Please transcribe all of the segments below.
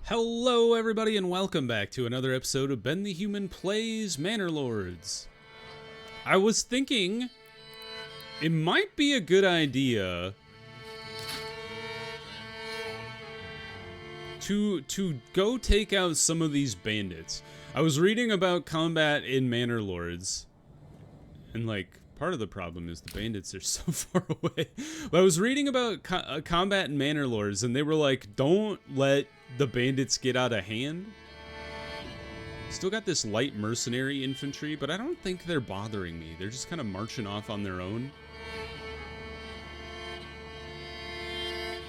Hello everybody and welcome back to another episode of Ben the Human Plays Manor Lords. I was thinking it might be a good idea to go take out some of these bandits. I was reading about combat in Manor Lords, and like part of the problem is the bandits are so far away. But I was reading about combat in Manor Lords, and they were like, don't let the bandits get out of hand. Still got this light mercenary infantry, but I don't think they're bothering me. They're just kind of marching off on their own.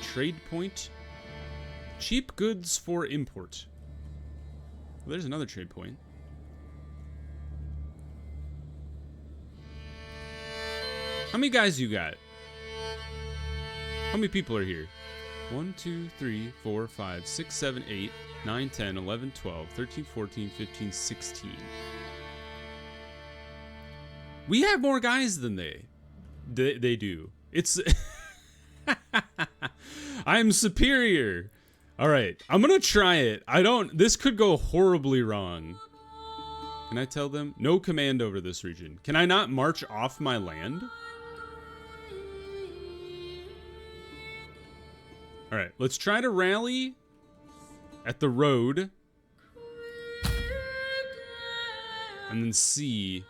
Trade point. Cheap goods for import. Well, there's another trade point. How many guys you got? How many people are here? 1, 2, 3, 4, 5, 6, 7, 8, 9, 10, 11, 12, 13, 14, 15, 16. We have more guys than they do. It's... I'm superior. All right, I'm gonna try it. This could go horribly wrong. Can I tell them? No command over this region. Can I not march off my land? All right, let's try to rally at the road and then see.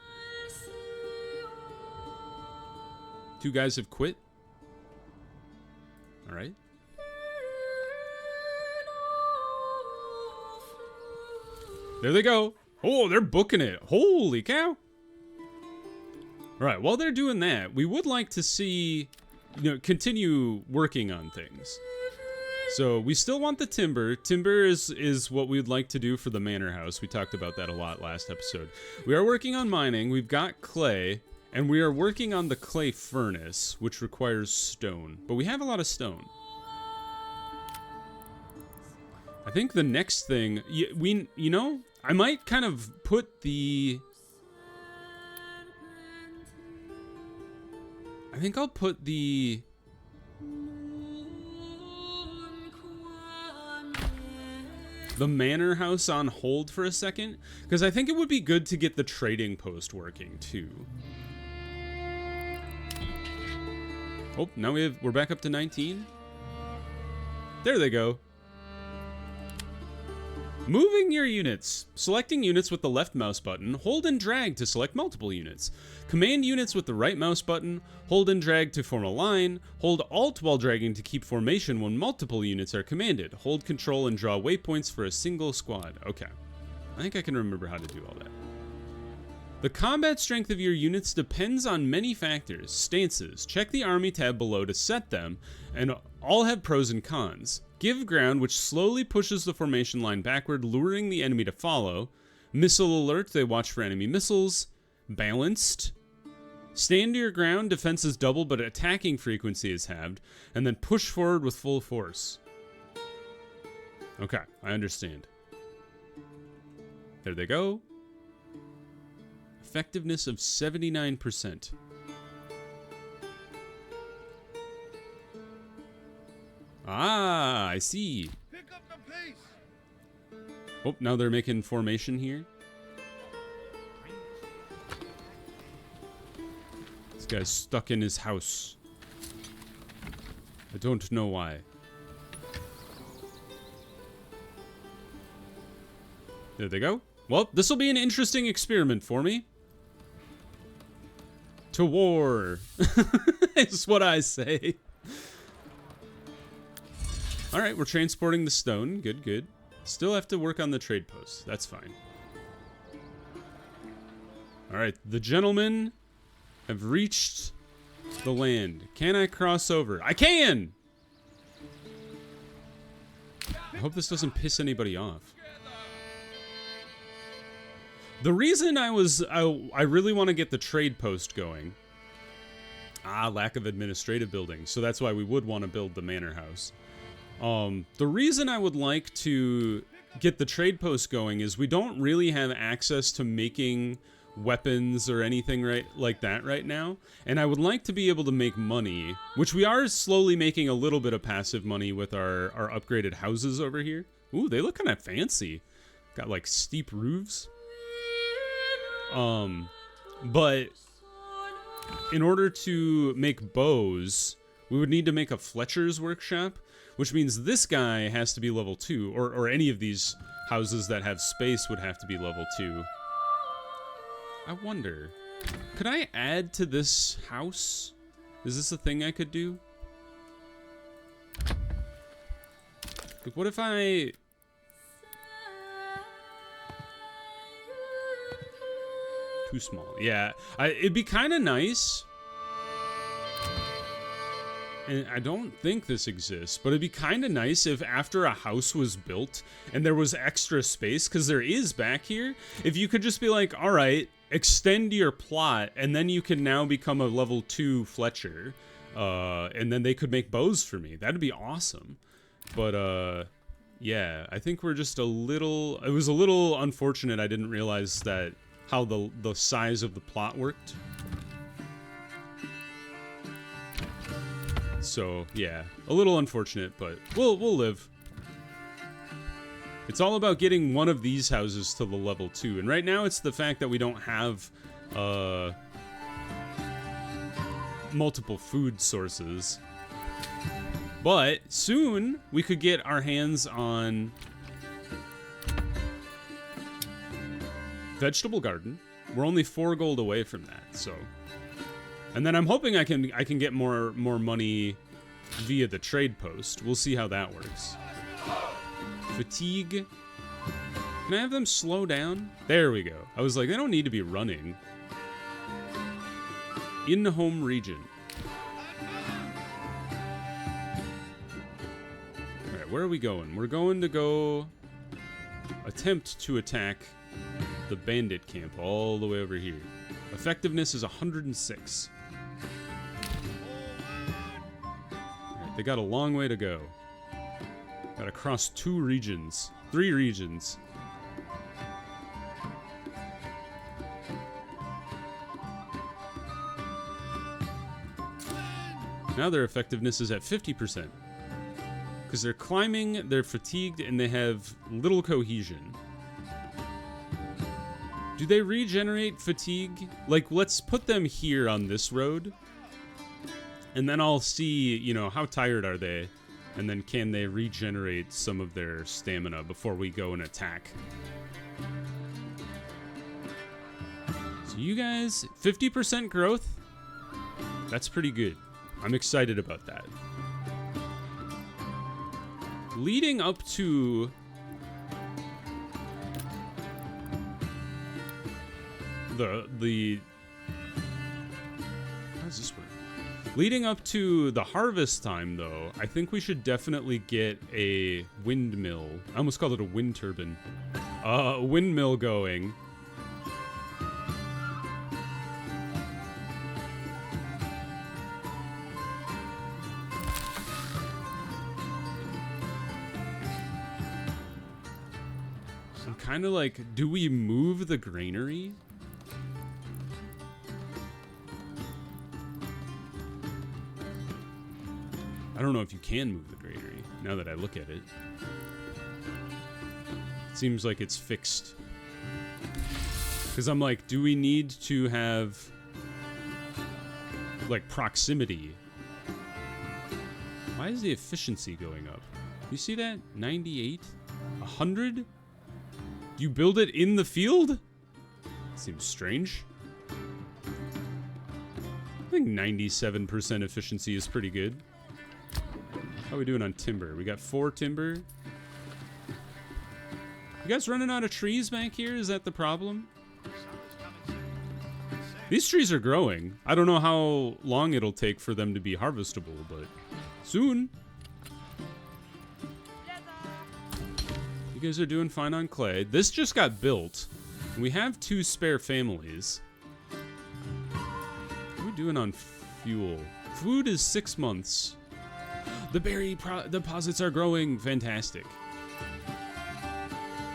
Two guys have quit. All right. There they go. Oh, they're booking it. Holy cow. All right, while they're doing that, we would like to see, continue working on things. So we still want the timber. Timber is what we'd like to do for the manor house. We talked about that a lot last episode. We are working on mining. We've got clay, and we are working on the clay furnace, which requires stone. But we have a lot of stone. I think the next thing, I might kind of put the... I think I'll put the manor house on hold for a second, because I think it would be good to get the trading post working too. Oh, now we're back up to 19. There they go. Moving your units. Selecting units with the left mouse button, hold and drag to select multiple units. Command units with the right mouse button, hold and drag to form a line, hold Alt while dragging to keep formation when multiple units are commanded. Hold Control and draw waypoints for a single squad. Okay. I think I can remember how to do all that. The combat strength of your units depends on many factors. Stances. Check the army tab below to set them, and all have pros and cons. Give ground, which slowly pushes the formation line backward, luring the enemy to follow. Missile alert, they watch for enemy missiles. Balanced. Stand your ground, defense is double, but attacking frequency is halved. And then push forward with full force. Okay, I understand. There they go. Effectiveness of 79%. Ah, I see. Pick up the pace. Oh, now they're making formation here. This guy's stuck in his house. I don't know why. There they go. Well, this will be an interesting experiment for me. To war. Is what I say. All right, we're transporting the stone. Good, good. Still have to work on the trade post. That's fine. All right, the gentlemen have reached the land. Can I cross over? I can! I hope this doesn't piss anybody off. The reason I really want to get the trade post going. Lack of administrative buildings. So that's why we would want to build the manor house. The reason I would like to get the trade post going is we don't really have access to making weapons or anything like that right now. And I would like to be able to make money, which we are slowly making a little bit of passive money with our upgraded houses over here. Ooh, they look kind of fancy. Got like steep roofs. But in order to make bows, we would need to make a Fletcher's workshop, which means this guy has to be level 2, or any of these houses that have space would have to be level 2. I wonder, could I add to this house? Is this a thing I could do? Like, what if I... Too small. Yeah, it'd be kind of nice. And I don't think this exists, but it'd be kind of nice if after a house was built and there was extra space, because there is back here, if you could just be like, all right, extend your plot, and then you can now become a level 2 Fletcher, and then they could make bows for me. That'd be awesome. But, yeah, I think we're just a little... It was a little unfortunate I didn't realize that how the size of the plot worked. So, yeah, a little unfortunate, but we'll live. It's all about getting one of these houses to the level 2, and right now it's the fact that we don't have multiple food sources. But soon we could get our hands on vegetable garden. We're only 4 gold away from that, so. And then I'm hoping I can get more money via the trade post. We'll see how that works. Fatigue. Can I have them slow down? There we go. I was like, they don't need to be running. In-home region. Alright, where are we going? We're going to go attempt to attack the bandit camp all the way over here. Effectiveness is 106. Alright, they got a long way to go. Gotta cross 2 regions. 3 regions. Now their effectiveness is at 50%. Because they're climbing, they're fatigued, and they have little cohesion. Do they regenerate fatigue? Like, let's put them here on this road. And then I'll see, you know, how tired are they? And then can they regenerate some of their stamina before we go and attack? So you guys, 50% growth? That's pretty good. I'm excited about that. Leading up to... the how does this work? Leading up to the harvest time, though, I think we should definitely get a windmill. I almost called it a wind turbine. A windmill going. I'm kind of like, do we move the granary? I don't know if you can move the granary, now that I look at it. It seems like it's fixed. Because I'm like, do we need to have, like, proximity? Why is the efficiency going up? You see that? 98? 100? Do you build it in the field? Seems strange. I think 97% efficiency is pretty good. How are we doing on timber? We got 4 timber. You guys running out of trees back here? Is that the problem? These trees are growing. I don't know how long it'll take for them to be harvestable, but soon. You guys are doing fine on clay. This just got built. We have 2 spare families. What are we doing on fuel? Food is 6 months. The berry deposits are growing. Fantastic.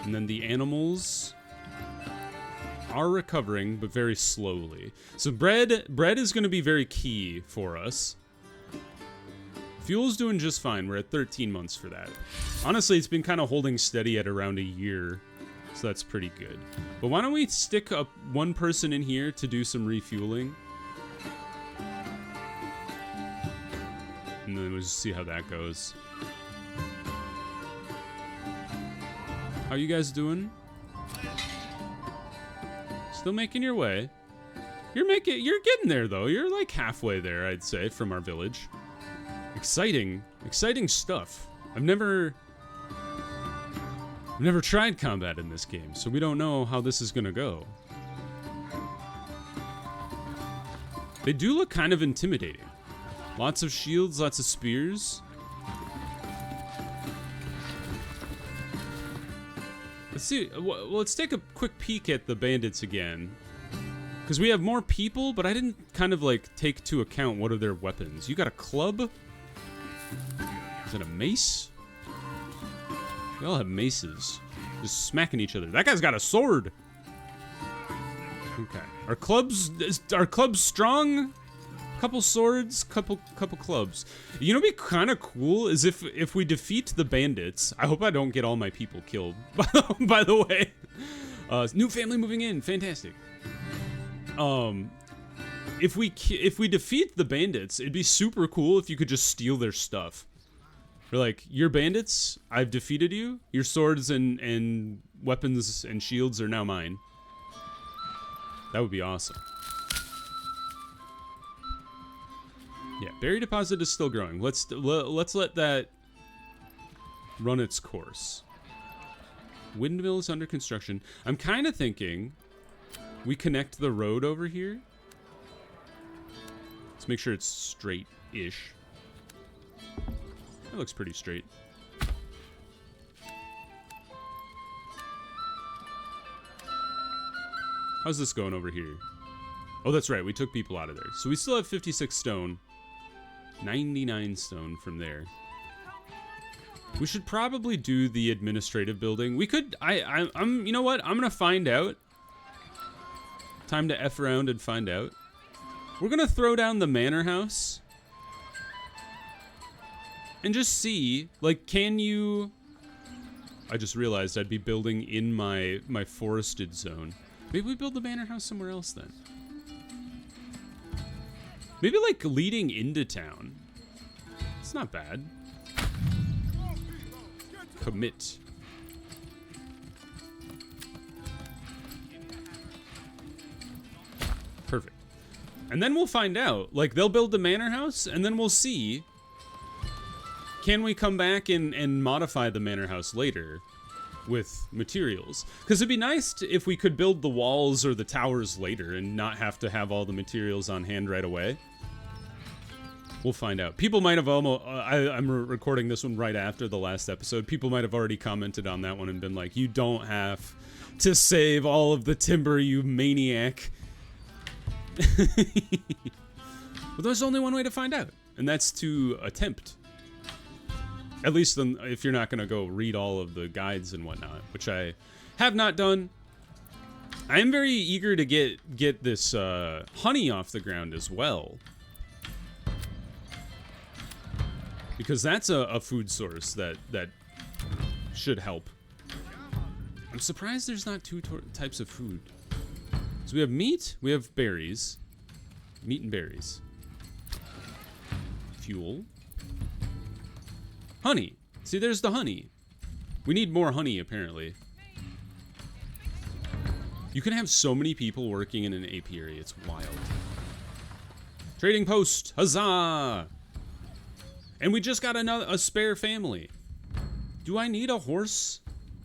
And then the animals are recovering, but very slowly. So bread is going to be very key for us. Fuel's doing just fine. We're at 13 months for that. Honestly, it's been kind of holding steady at around a year, so that's pretty good. But why don't we stick up one person in here to do some refueling? And then we'll just see how that goes. How you guys doing? Still making your way. You're getting there though. You're like halfway there, I'd say, from our village. Exciting stuff. I've never tried combat in this game, so we don't know how this is gonna go. They do look kind of intimidating. Lots of shields, lots of spears. Let's see. Well, let's take a quick peek at the bandits again. Because we have more people, but I didn't kind of like take to account what are their weapons. You got a club? Is it a mace? They all have maces. Just smacking each other. That guy's got a sword. Okay. Are clubs strong? Couple swords, couple clubs. You know what'd be kind of cool is if we defeat the bandits. I hope I don't get all my people killed. By the way, new family moving in, fantastic. If we defeat the bandits, it'd be super cool if you could just steal their stuff. You're like, you're bandits, I've defeated you. Your swords and weapons and shields are now mine. That would be awesome. Yeah, berry deposit is still growing. Let's let that run its course. Windmill is under construction. I'm kind of thinking we connect the road over here. Let's make sure it's straight-ish. That looks pretty straight. How's this going over here? Oh, that's right. We took people out of there. So we still have 56 stone. 99 stone from there. We should probably do the administrative building. We could, I'm, you know what? I'm gonna find out. Time to F around and find out. We're gonna throw down the manor house. And just see, like, can you... I just realized I'd be building in my forested zone. Maybe we build the manor house somewhere else then. Maybe like leading into town. It's not bad. Commit. Perfect. And then we'll find out. Like, they'll build the manor house, and then we'll see. Can we come back and modify the manor house later with materials? Because it'd be nice if we could build the walls or the towers later and not have to have all the materials on hand right away. We'll find out. People might have almost... I'm recording this one right after the last episode. People might have already commented on that one and been like, you don't have to save all of the timber, you maniac. But there's only one way to find out, and that's to attempt. At least if you're not going to go read all of the guides and whatnot, which I have not done. I am very eager to get this honey off the ground as well. Because that's a food source that should help. I'm surprised there's not two types of food. So we have meat, we have berries. Meat and berries. Fuel. Honey. See, there's the honey. We need more honey, apparently. You can have so many people working in an apiary. It's wild. Trading post. Huzzah! And we just got a spare family. Do I need a horse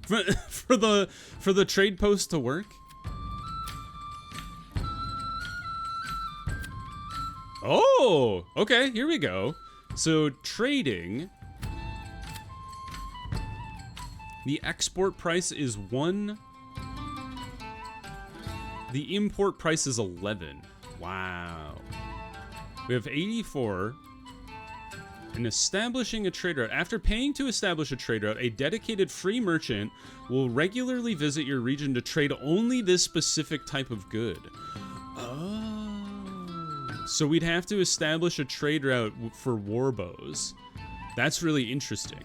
for the trade post to work? Oh, okay, here we go. So trading, the export price is 1. The import price is 11. Wow. We have 84. And establishing a trade route. After paying to establish a trade route, a dedicated free merchant will regularly visit your region to trade only this specific type of good. Oh. So we'd have to establish a trade route for war bows. That's really interesting.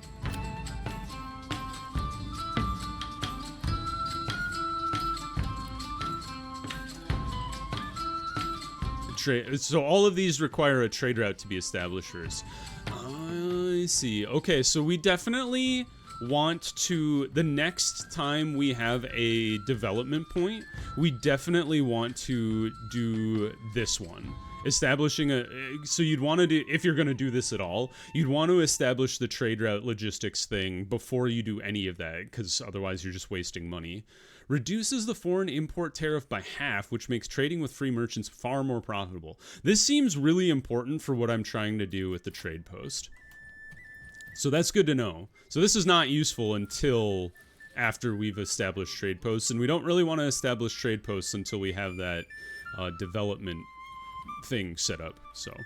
So all of these require a trade route to be established first. I see. Okay, so we definitely want to, the next time we have a development point, we definitely want to do this one. Establishing so you'd want to do, if you're going to do this at all, you'd want to establish the trade route logistics thing before you do any of that, because otherwise you're just wasting money. Reduces the foreign import tariff by half, which makes trading with free merchants far more profitable. This seems really important for what I'm trying to do with the trade post. So that's good to know. So this is not useful until after we've established trade posts, and we don't really want to establish trade posts until we have that development thing set up. So,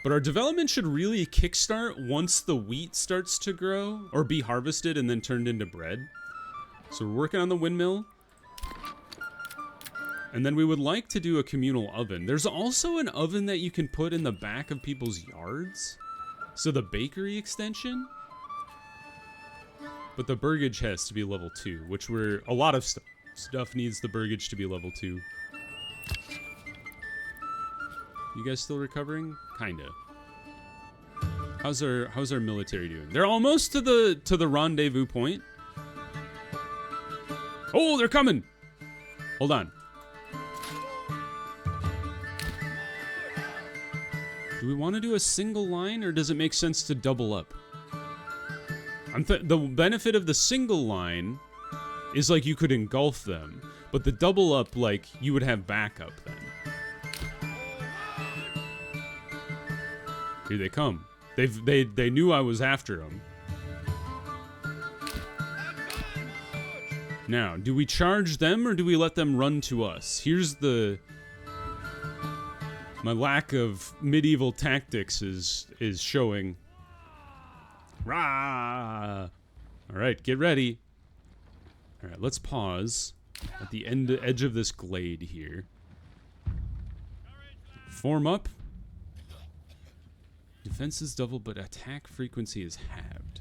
but our development should really kickstart once the wheat starts to grow or be harvested and then turned into bread. So we're working on the windmill. And then we would like to do a communal oven. There's also an oven that you can put in the back of people's yards. So the bakery extension. But the burgage has to be level 2, which a lot of stuff needs the burgage to be level 2. You guys still recovering? Kinda. How's our military doing? They're almost to the rendezvous point. Oh, they're coming! Hold on. Do we want to do a single line, or does it make sense to double up? The benefit of the single line is, like, you could engulf them, but the double up, like, you would have backup then. Here they come. They knew I was after them. Now, do we charge them or do we let them run to us? Here's my lack of medieval tactics is showing. Rah! All right, get ready. All right, let's pause at the edge of this glade here. Form up. Defense is double, but attack frequency is halved.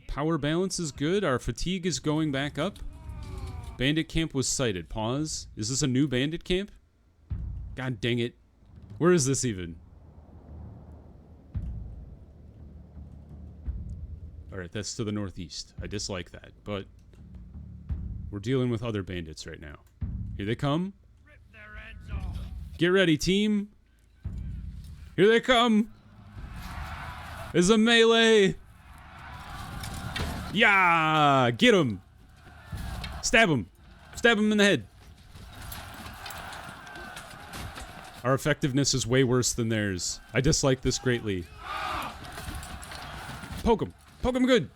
Power balance is good. Our fatigue is going back up. Bandit camp was sighted. Pause. Is this a new bandit camp? God dang it. Where is this even? Alright, that's to the northeast. I dislike that, but we're dealing with other bandits right now. Here they come. Get ready, team. Here they come. It's a melee. Yeah, get him. Stab him. Stab him in the head. Our effectiveness is way worse than theirs. I dislike this greatly. Poke him. Poke him good.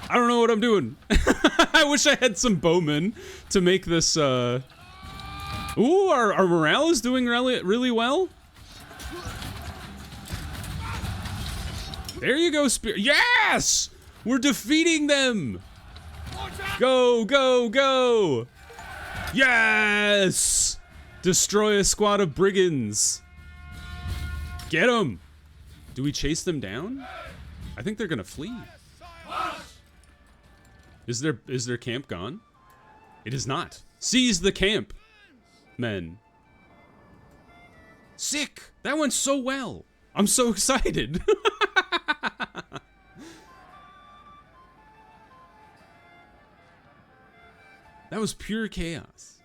I don't know what I'm doing. I wish I had some bowmen to make this, Ooh, our morale is doing really well. There you go, Spear. Yes! We're defeating them! Go, go, go! Yes! Destroy a squad of brigands. Get them! Do we chase them down? I think they're gonna flee. Is their camp gone? It is not. Seize the camp, men. Sick! That went so well. I'm so excited. That was pure chaos.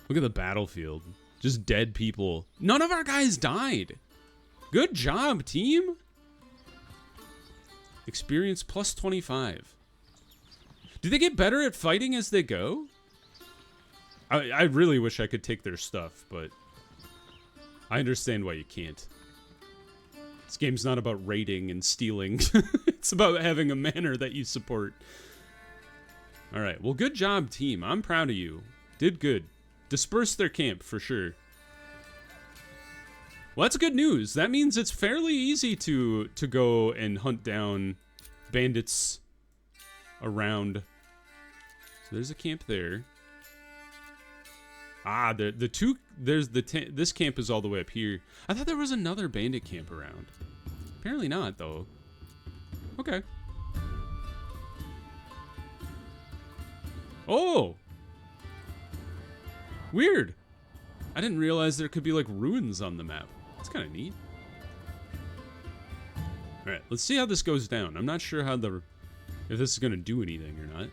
Look at the battlefield. Just dead people. None of our guys died. Good job, team. Experience plus 25. Do they get better at fighting as they go? I really wish I could take their stuff, but I understand why you can't. This game's not about raiding and stealing. It's about having a manor that you support. Alright, well, good job, team. I'm proud of you. Did good. Disperse their camp, for sure. Well, that's good news. That means it's fairly easy to go and hunt down bandits around So there's a camp there. Ah, this camp is all the way up here. I thought there was another bandit camp around. Apparently not, though. Okay. Oh! Weird. I didn't realize there could be, like, ruins on the map. That's kind of neat. Alright, let's see how this goes down. I'm not sure if this is going to do anything or not.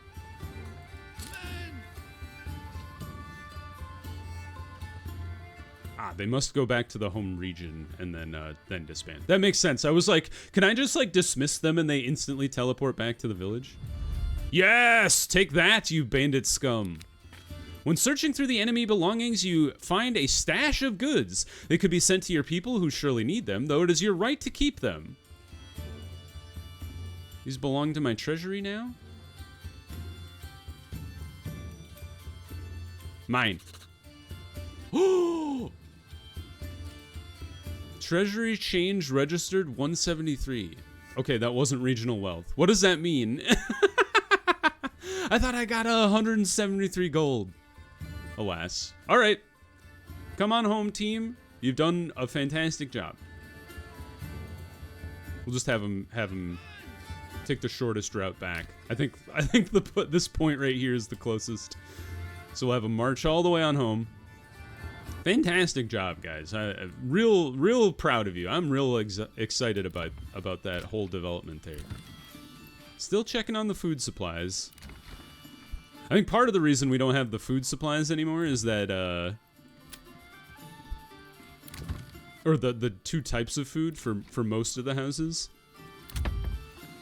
Ah, they must go back to the home region and then disband. That makes sense. I was like, can I just, like, dismiss them and they instantly teleport back to the village? Yes! Take that, you bandit scum! When searching through the enemy belongings, you find a stash of goods. They could be sent to your people who surely need them, though it is your right to keep them. These belong to my treasury now? Mine. Oh! Treasury change registered 173. Okay, that wasn't regional wealth. What does that mean? I thought I got 173 gold. Alas. All right. Come on home, team. You've done a fantastic job. We'll just have him take the shortest route back. I think this point right here is the closest. So we'll have him march all the way on home. Fantastic job, guys. Real proud of you. I'm real excited about that whole development there. Still checking on the food supplies. I think part of the reason we don't have the food supplies anymore is that, or the two types of food for most of the houses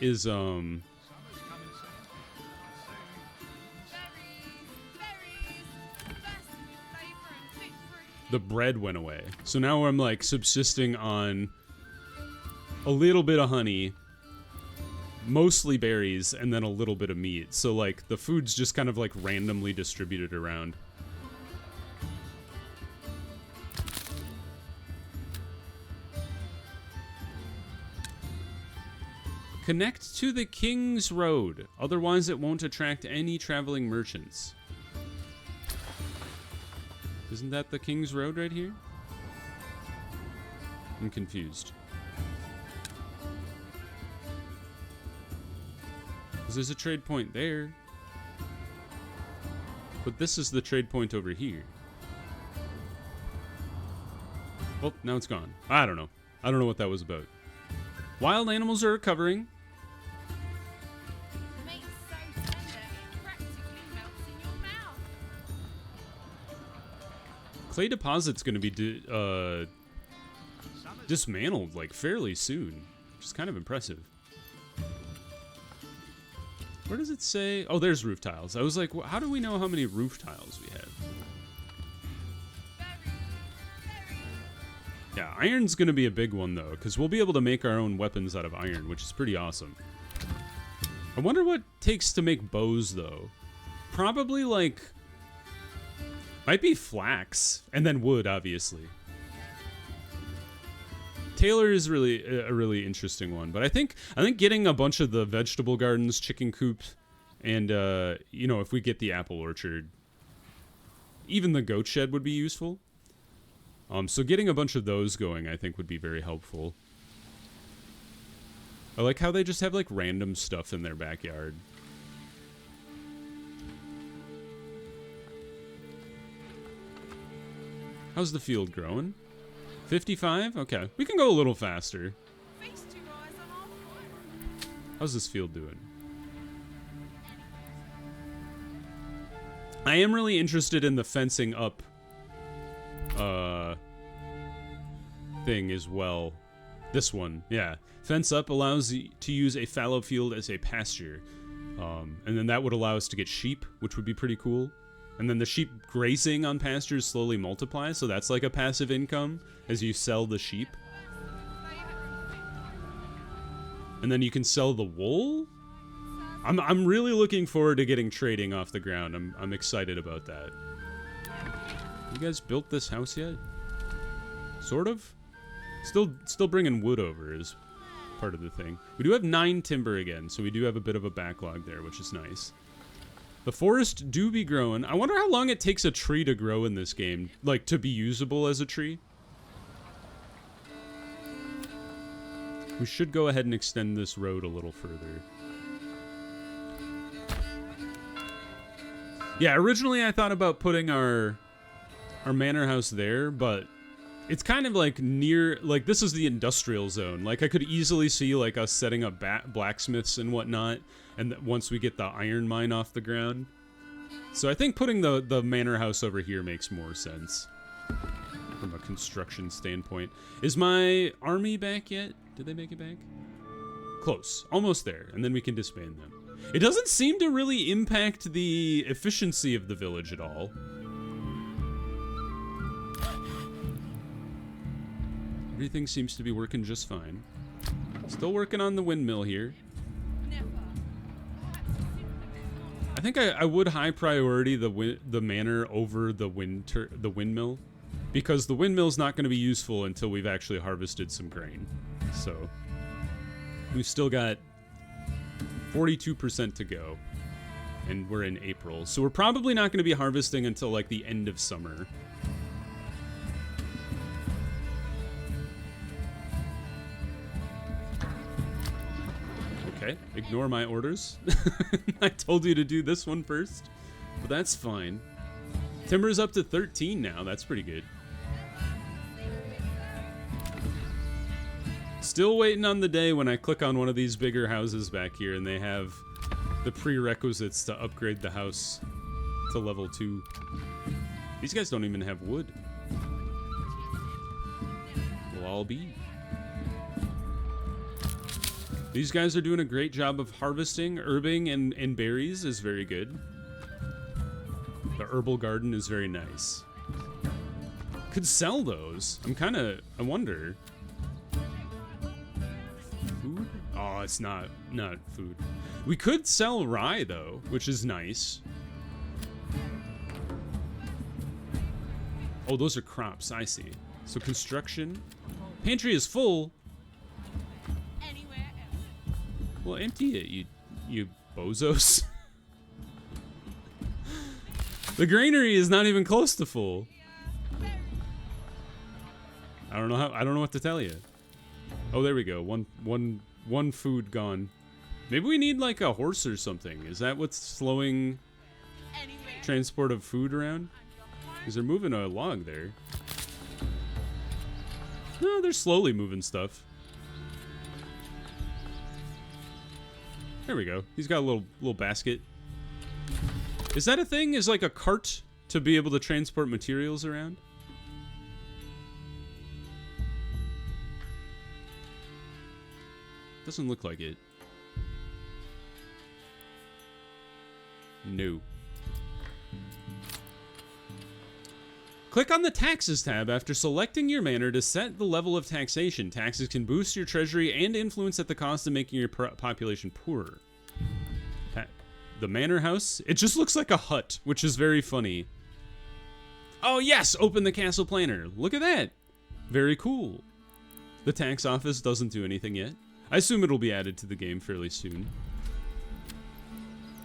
is, the bread went away. So now I'm, like, subsisting on a little bit of honey, mostly berries, and then a little bit of meat. So, like, the food's just kind of, like, randomly distributed around. Connect to the King's Road. Otherwise, it won't attract any traveling merchants. Isn't that the King's Road right here? I'm confused. There's a trade point there. But this is the trade point over here. Oh, now it's gone. I don't know. I don't know what that was about. Wild animals are recovering. Meat's so tender, it practically melts in your mouth. Clay deposit's going to be dismantled, like, fairly soon. Which is kind of impressive. Where does it say? Oh, there's roof tiles. I was like, how do we know how many roof tiles we have? Yeah, iron's going to be a big one, though, because we'll be able to make our own weapons out of iron, which is pretty awesome. I wonder what it takes to make bows, though. Probably, like, might be flax, and then wood, obviously. Taylor is really a really interesting one, but I think getting a bunch of the vegetable gardens, chicken coops, and you know, if we get the apple orchard, even the goat shed would be useful. So getting a bunch of those going, I think, would be very helpful. I like how they just have, like, random stuff in their backyard. How's the field growing? 55? Okay. We can go a little faster. Feast your eyes on our fire. How's this field doing? I am really interested in the fencing up thing as well. This one, yeah. Fence up allows you to use a fallow field as a pasture. And then that would allow us to get sheep, which would be pretty cool. And then the sheep grazing on pastures slowly multiplies, so that's like a passive income as you sell the sheep. And then you can sell the wool? I'm really looking forward to getting trading off the ground. I'm excited about that. You guys built this house yet? Sort of? Still bringing wood over is part of the thing. We do have 9 timber again, so we do have a bit of a backlog there, which is nice. The forest do be growing. I wonder how long it takes a tree to grow in this game, like to be usable as a tree. We should go ahead and extend this road a little further. Yeah, originally I thought about putting our manor house there, but it's kind of like near, like this is the industrial zone. Like I could easily see like us setting up blacksmiths and whatnot, and once we get the iron mine off the ground. So I think putting the manor house over here makes more sense from a construction standpoint. Is my army back yet? Did they make it back? Close. Almost there. And then we can disband them. It doesn't seem to really impact the efficiency of the village at all. Everything seems to be working just fine. Still working on the windmill here. I think I would high priority the manor over the windmill, because the windmill's not going to be useful until we've actually harvested some grain. So we've still got 42% to go, and we're in April, so we're probably not going to be harvesting until like the end of summer. Okay, ignore my orders. I told you to do this one first, but that's fine. Timber's up to 13 now. That's pretty good. Still waiting on the day when I click on one of these bigger houses back here and they have the prerequisites to upgrade the house to level 2. These guys don't even have wood. We'll all be. These guys are doing a great job of harvesting. Herbing and berries is very good. The herbal garden is very nice. Could sell those. I wonder. Food? Oh, it's not food. We could sell rye though, which is nice. Oh, those are crops, I see. So construction. Pantry is full. Well, empty it, you bozos. The granary is not even close to full. I don't know what to tell you. Oh, there we go. One food gone. Maybe we need like a horse or something. Is that what's slowing transport of food around? Because they're moving a log there. No, they're slowly moving stuff. There we go. He's got a little basket. Is that a thing? Is like a cart to be able to transport materials around? Doesn't look like it. No. Click on the Taxes tab after selecting your manor to set the level of taxation. Taxes can boost your treasury and influence at the cost of making your population poorer. The manor house? It just looks like a hut, which is very funny. Oh yes, open the castle planner. Look at that. Very cool. The tax office doesn't do anything yet. I assume it'll be added to the game fairly soon.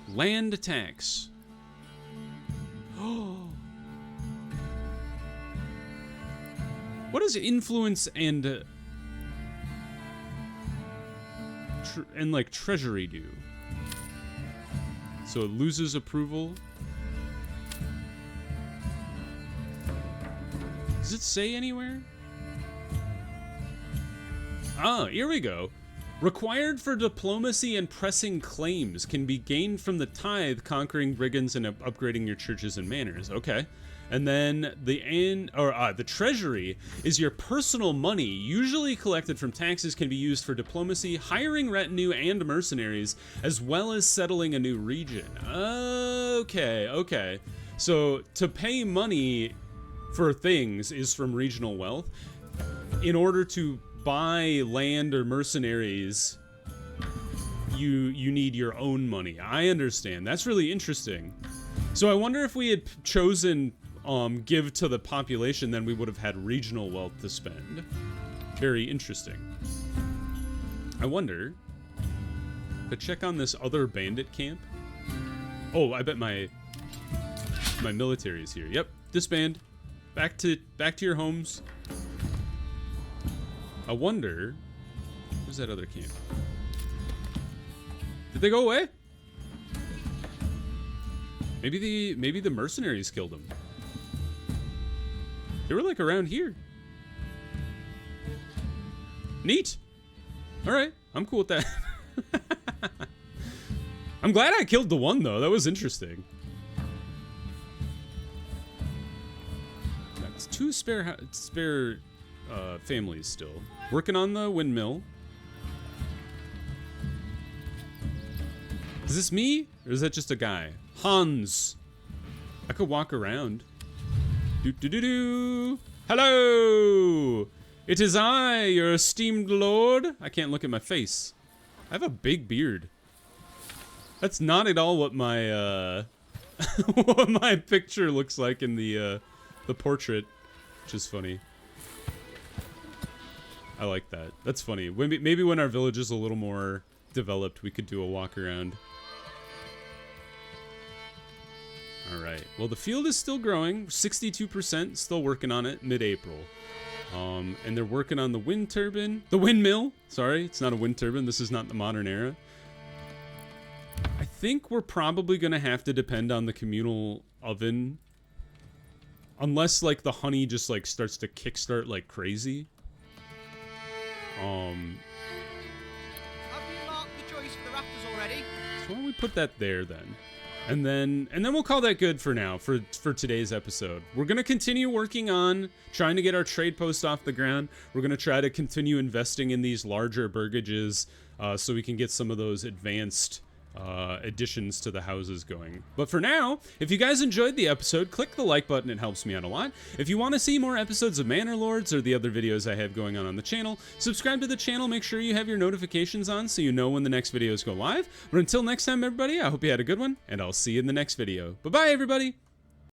Land tax. Oh. What does influence and like treasury do? So it loses approval. Does it say anywhere? Ah, here we go. Required for diplomacy and pressing claims can be gained from the tithe, conquering brigands, and upgrading your churches and manors. Okay. And then the treasury is your personal money, usually collected from taxes, can be used for diplomacy, hiring retinue and mercenaries, as well as settling a new region. Okay. So to pay money for things is from regional wealth. In order to buy land or mercenaries, you need your own money. I understand. That's really interesting. So I wonder if we had chosen give to the population, then we would have had regional wealth to spend. Very interesting. I wonder. But check on this other bandit camp. Oh, I bet my military is here. Yep, disband. Back to your homes. I wonder, where's that other camp? Did they go away? Maybe the mercenaries killed them. They were like around here. Neat. All right, I'm cool with that. I'm glad I killed the one though. That was interesting. That's two spare families still working on the windmill. Is this me or is that just a guy? Hans. I could walk around. Do do do do. Hello. It is I, your esteemed lord. I can't look at my face. I have a big beard. That's not at all what my what my picture looks like in the portrait, which is funny. I like that. That's funny. Maybe when our village is a little more developed, we could do a walk around. All right. Well, the field is still growing. 62%. Still working on it. Mid-April. And they're working on the windmill. Sorry, it's not a wind turbine. This is not the modern era. I think we're probably gonna have to depend on the communal oven, unless like the honey just like starts to kickstart like crazy. Have you marked the choice for the rafters already? So why don't we put that there then? And then we'll call that good for now, for today's episode. We're going to continue working on trying to get our trade post off the ground. We're going to try to continue investing in these larger burgages so we can get some of those advanced additions to the houses going. But for now, if you guys enjoyed the episode, click the like button. It helps me out a lot. If you want to see more episodes of Manor Lords or the other videos I have going on the channel, subscribe to the channel. Make sure you have your notifications on so you know when the next videos go live. But until next time, everybody, I hope you had a good one, and I'll see you in the next video. Bye-bye, everybody!